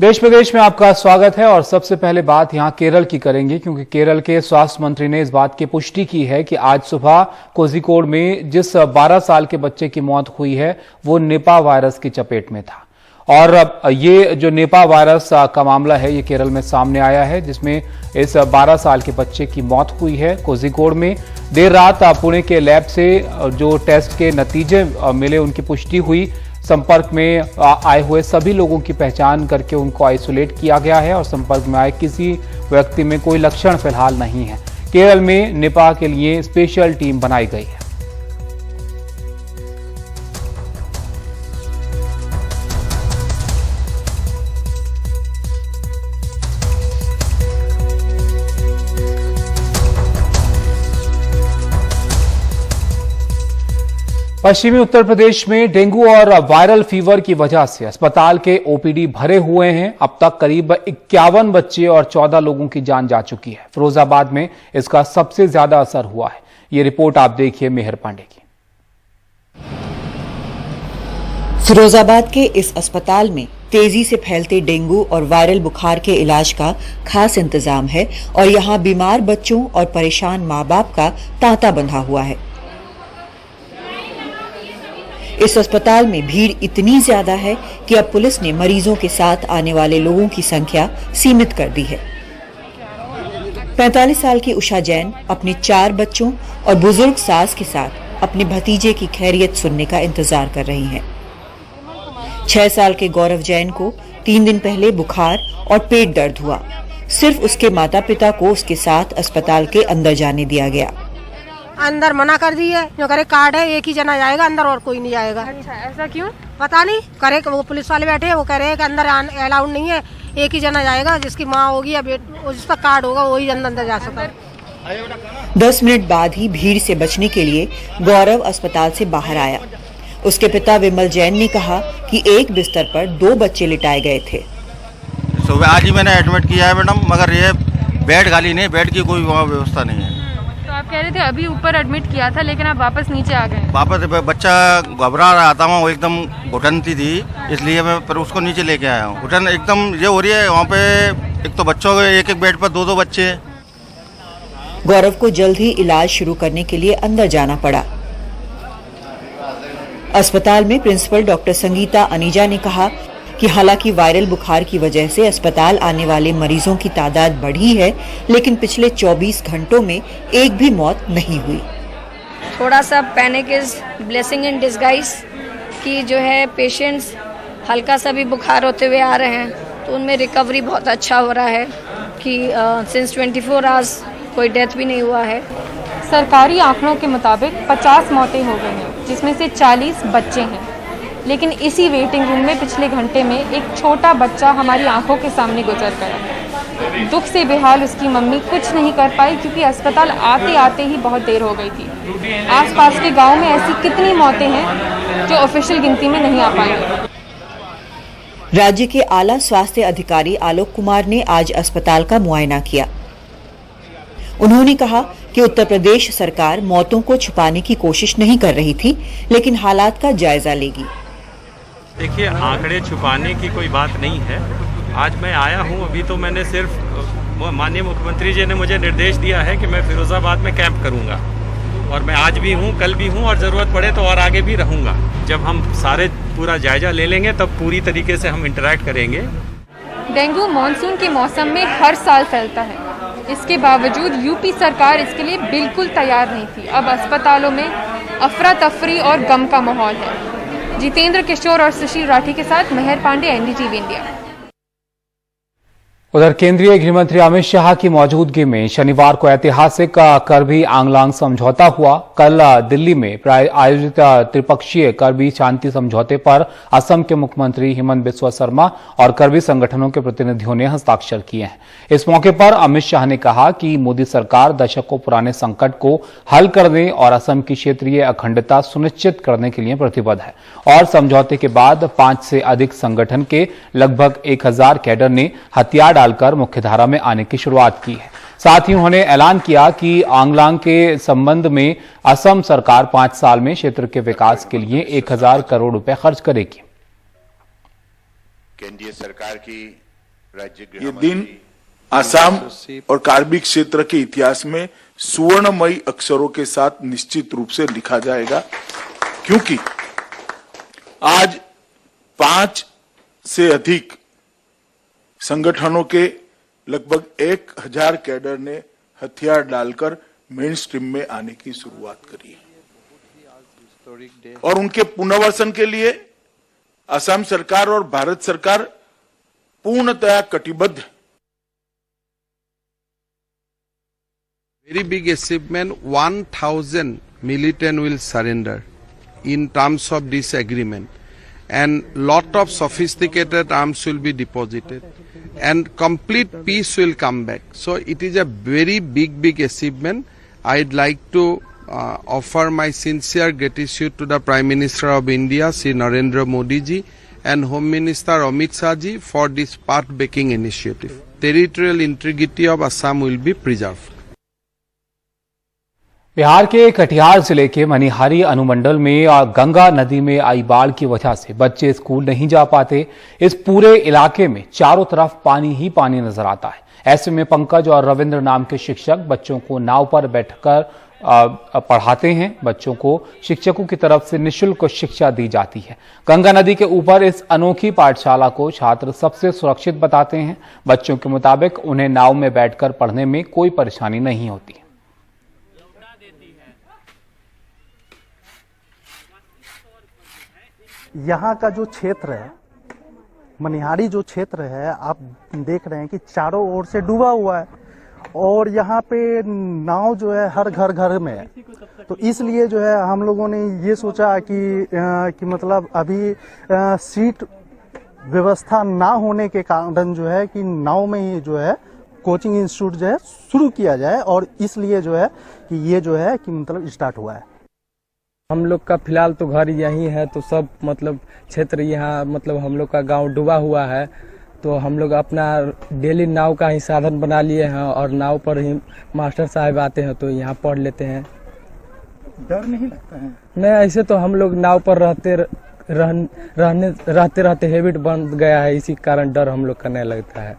देश प्रदेश में आपका स्वागत है और सबसे पहले बात यहां केरल की करेंगे, क्योंकि केरल के स्वास्थ्य मंत्री ने इस बात की पुष्टि की है कि आज सुबह कोझिकोड में जिस 12 साल के बच्चे की मौत हुई है वो निपा वायरस की चपेट में था। और ये जो निपा वायरस का मामला है ये केरल में सामने आया है, जिसमें इस 12 साल के बच्चे की मौत हुई है कोझिकोड में। देर रात पुणे के लैब से जो टेस्ट के नतीजे मिले उनकी पुष्टि हुई। संपर्क में आए हुए सभी लोगों की पहचान करके उनको आइसोलेट किया गया है और संपर्क में आए किसी व्यक्ति में कोई लक्षण फिलहाल नहीं है। केरल में निपा के लिए स्पेशल टीम बनाई गई है। पश्चिमी उत्तर प्रदेश में डेंगू और वायरल फीवर की वजह से अस्पताल के ओपीडी भरे हुए हैं। अब तक करीब 51 बच्चे और 14 लोगों की जान जा चुकी है। फिरोजाबाद में इसका सबसे ज्यादा असर हुआ है। ये रिपोर्ट आप देखिए मेहर पांडे की। फिरोजाबाद के इस अस्पताल में तेजी से फैलते डेंगू और वायरल बुखार के इलाज का खास इंतजाम है और यहाँ बीमार बच्चों और परेशान माँ बाप का तांता बंधा हुआ है। इस अस्पताल में भीड़ इतनी ज्यादा है कि अब पुलिस ने मरीजों के साथ आने वाले लोगों की संख्या सीमित कर दी है। 45 साल की उषा जैन अपने 4 बच्चों और बुजुर्ग सास के साथ अपने भतीजे की खैरियत सुनने का इंतजार कर रही हैं। 6 साल के गौरव जैन को 3 दिन पहले बुखार और पेट दर्द हुआ। सिर्फ उसके माता पिता को उसके साथ अस्पताल के अंदर जाने दिया गया। अंदर मना कर दी है, जो करे कार्ड है एक ही जना जाएगा अंदर और कोई नहीं जाएगा। अच्छा, ऐसा क्यों? पता नहीं, करे वो पुलिस वाले बैठे हैं, वो कह रहे हैं कि अंदर अलाउड नहीं है, एक ही जना जाएगा, जिसकी माँ होगी या जिसका कार्ड होगा वही अंदर जा सकता है। 10 मिनट बाद ही भीड़ से बचने के लिए गौरव अस्पताल से बाहर आया। उसके पिता विमल जैन ने कहा कि एक बिस्तर पर 2 बच्चे लिटाए गए थे। सुबह आज ही मैंने एडमिट किया है मैडम, मगर ये बेड खाली नहीं, बेड की कोई वहाँ व्यवस्था नहीं है। तो आप कह रहे थे अभी ऊपर एडमिट किया था लेकिन आप वापस नीचे आ गए। वापस बच्चा घबरा रहा था, वो एकदम घुटनती थी, इसलिए मैं फिर उसको नीचे लेके आया हूँ। घुटन एकदम ये हो रही है वहाँ पे, एक तो बच्चों के एक बेड पर 2 बच्चे। गौरव को जल्द ही इलाज शुरू करने के लिए अंदर जाना पड़ा। अस्पताल में प्रिंसिपल डॉक्टर संगीता अनीजा ने कहा कि हालांकि वायरल बुखार की वजह से अस्पताल आने वाले मरीजों की तादाद बढ़ी है, लेकिन पिछले 24 घंटों में एक भी मौत नहीं हुई। थोड़ा सा panic is blessing in disguise कि जो है पेशेंट्स हल्का सा भी बुखार होते हुए आ रहे हैं, तो उनमें रिकवरी बहुत अच्छा हो रहा है कि सिंस 24 आवर्स कोई डेथ भी नहीं हुआ है। सरकारी आंकड़ों के मुताबिक 50 मौतें हो गई हैं, जिसमें से 40 बच्चे हैं। लेकिन इसी वेटिंग रूम में पिछले घंटे में एक छोटा बच्चा हमारी आंखों के सामने गुजर गया। दुख से बेहाल उसकी मम्मी कुछ नहीं कर पाई, क्योंकि अस्पताल आते आते ही बहुत देर हो गई थी। आसपास के गांव में ऐसी कितनी मौतें हैं जो ऑफिशियल गिनती में नहीं आ पाएंगी। राज्य के आला स्वास्थ्य अधिकारी आलोक कुमार ने आज अस्पताल का मुआयना किया। उन्होंने कहा कि उत्तर प्रदेश सरकार मौतों को छुपाने की कोशिश नहीं कर रही थी, लेकिन हालात का जायजा लेगी। देखिए, आंकड़े छुपाने की कोई बात नहीं है। आज मैं आया हूं, अभी तो मैंने सिर्फ माननीय मुख्यमंत्री जी ने मुझे निर्देश दिया है कि मैं फिरोजाबाद में कैंप करूंगा, और मैं आज भी हूं, कल भी हूं, और ज़रूरत पड़े तो और आगे भी रहूंगा। जब हम सारे पूरा जायजा ले लेंगे तब पूरी तरीके से हम इंटरैक्ट करेंगे। डेंगू मानसून के मौसम में हर साल फैलता है। इसके बावजूद यूपी सरकार इसके लिए बिल्कुल तैयार नहीं थी। अब अस्पतालों में अफरा तफरी और गम का माहौल है। जितेंद्र किशोर और सुशील राठी के साथ मेहर पांडे, एनडीटीवी इंडिया। उधर केंद्रीय गृहमंत्री अमित शाह की मौजूदगी में शनिवार को ऐतिहासिक करबी आंगलांग समझौता हुआ। कल दिल्ली में आयोजित त्रिपक्षीय करबी शांति समझौते पर असम के मुख्यमंत्री हिमंत बिस्वा शर्मा और करबी संगठनों के प्रतिनिधियों ने हस्ताक्षर किए हैं। इस मौके पर अमित शाह ने कहा कि मोदी सरकार दशकों पुराने संकट को हल करने और असम की क्षेत्रीय अखंडता सुनिश्चित करने के लिए प्रतिबद्ध है और समझौते के बाद 5 से अधिक संगठन के लगभग 1000 कैडर ने हथियार डालकर मुख्यधारा में आने की शुरुआत की है। साथ ही उन्होंने ऐलान किया कि आंगलांग के संबंध में असम सरकार 5 साल में क्षेत्र के विकास के लिए 1000 करोड़ रुपए खर्च करेगी। केंद्रीय सरकार की ये दिन आसाम और कार्बी क्षेत्र के इतिहास में सुवर्णमयी अक्षरों के साथ निश्चित रूप से लिखा जाएगा, क्योंकि आज 5 से अधिक संगठनों के लगभग 1000 कैडर ने हथियार डालकर मेन स्ट्रीम में आने की शुरुआत करी है और उनके पुनर्वासन के लिए असम सरकार और भारत सरकार पूर्णतया कटिबद्ध है। Very big achievement, 1000 militant will surrender in terms of this agreement, and lot of sophisticated arms will be deposited and complete peace will come back. So it is a very big achievement. I'd like to offer my sincere gratitude to the Prime Minister of India, Shri Narendra Modi ji, and Home Minister Amit Shah ji for this path-breaking initiative. Territorial integrity of Assam will be preserved. Bihar के कटिहार जिले के मनिहारी अनुमंडल में गंगा नदी में आई बाढ़ की वजह से बच्चे स्कूल नहीं जा पाते। इस पूरे इलाके में चारों तरफ पानी ही पानी नजर आता है। ऐसे में पंकज और रविंद्र नाम के शिक्षक बच्चों को नाव पर बैठकर पढ़ाते हैं। बच्चों को शिक्षकों की तरफ से निःशुल्क शिक्षा दी जाती है। गंगा नदी के ऊपर इस अनोखी पाठशाला को छात्र सबसे सुरक्षित बताते हैं। बच्चों के मुताबिक उन्हें नाव में बैठकर पढ़ने में कोई परेशानी नहीं होती। यहाँ का जो क्षेत्र है, मनिहारी जो क्षेत्र है, आप देख रहे हैं कि चारों ओर से डूबा हुआ है और यहाँ पे नाव जो है हर घर में है। तो इसलिए जो है हम लोगों ने ये सोचा कि मतलब अभी सीट व्यवस्था ना होने के कारण जो है कि नाव में ही जो है कोचिंग इंस्टीट्यूट जो है शुरू किया जाए, और इसलिए जो है कि ये जो है कि मतलब स्टार्ट हुआ है। हम लोग का फिलहाल तो घर यहीं है, तो सब मतलब क्षेत्र यहाँ मतलब हम लोग का गांव डूबा हुआ है, तो हम लोग अपना डेली नाव का ही साधन बना लिए हैं और नाव पर ही मास्टर साहब आते हैं तो यहाँ पढ़ लेते हैं। डर नहीं लगता है? नहीं, ऐसे तो हम लोग नाव पर रहते हैबिट बन गया है, इसी कारण डर हम लोग का नहीं लगता है।